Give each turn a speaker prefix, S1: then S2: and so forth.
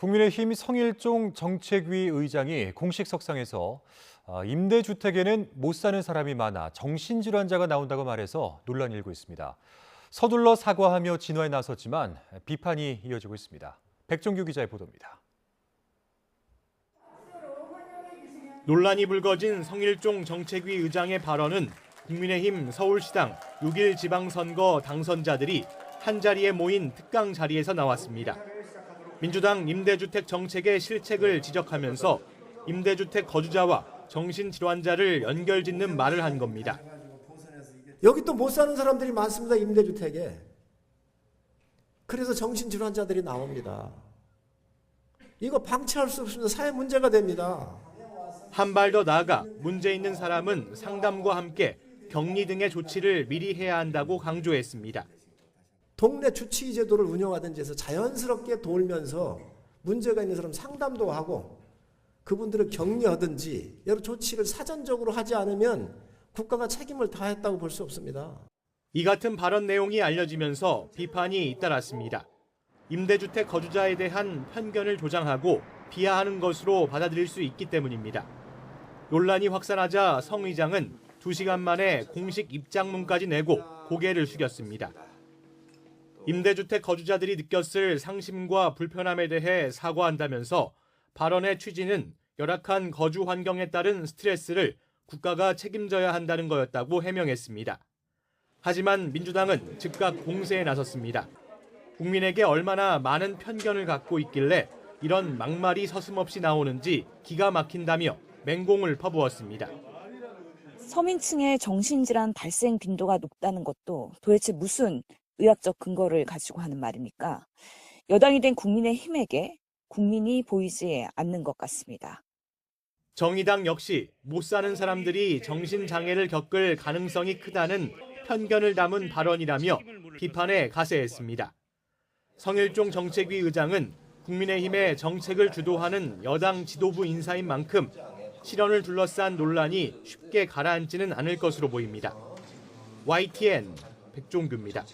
S1: 국민의힘 성일종 정책위 의장이 공식 석상에서 임대주택에는 못 사는 사람이 많아 정신질환자가 나온다고 말해서 논란이 일고 있습니다. 서둘러 사과하며 진화에 나섰지만 비판이 이어지고 있습니다. 백종규 기자의 보도입니다.
S2: 논란이 불거진 성일종 정책위 의장의 발언은 국민의힘 서울시당 6.1 지방선거 당선자들이 한자리에 모인 특강 자리에서 나왔습니다. 민주당 임대주택 정책의 실책을 지적하면서 임대주택 거주자와 정신질환자를 연결짓는 말을 한 겁니다.
S3: 여기 또 못 사는 사람들이 많습니다. 임대주택에. 그래서 정신질환자들이 나옵니다. 이거 방치할 수 없습니다. 사회 문제가 됩니다.
S2: 한 발 더 나아가 문제 있는 사람은 상담과 함께 격리 등의 조치를 미리 해야 한다고 강조했습니다.
S3: 동네 주치의 제도를 운영하든지 해서 자연스럽게 돌면서 문제가 있는 사람 상담도 하고 그분들을 격리하든지 여러 조치를 사전적으로 하지 않으면 국가가 책임을 다했다고 볼 수 없습니다.
S2: 이 같은 발언 내용이 알려지면서 비판이 잇따랐습니다. 임대주택 거주자에 대한 편견을 조장하고 비하하는 것으로 받아들일 수 있기 때문입니다. 논란이 확산하자 성 의장은 2시간 만에 공식 입장문까지 내고 고개를 숙였습니다. 임대주택 거주자들이 느꼈을 상심과 불편함에 대해 사과한다면서 발언의 취지는 열악한 거주 환경에 따른 스트레스를 국가가 책임져야 한다는 거였다고 해명했습니다. 하지만 민주당은 즉각 공세에 나섰습니다. 국민에게 얼마나 많은 편견을 갖고 있길래 이런 막말이 서슴없이 나오는지 기가 막힌다며 맹공을 퍼부었습니다.
S4: 서민층의 정신질환 발생 빈도가 높다는 것도 도대체 무슨 의학적 근거를 가지고 하는 말입니까? 여당이 된 국민의힘에게 국민이 보이지 않는 것 같습니다.
S2: 정의당 역시 못 사는 사람들이 정신장애를 겪을 가능성이 크다는 편견을 담은 발언이라며 비판에 가세했습니다. 성일종 정책위 의장은 국민의힘의 정책을 주도하는 여당 지도부 인사인 만큼 실언을 둘러싼 논란이 쉽게 가라앉지는 않을 것으로 보입니다. YTN 백종규입니다.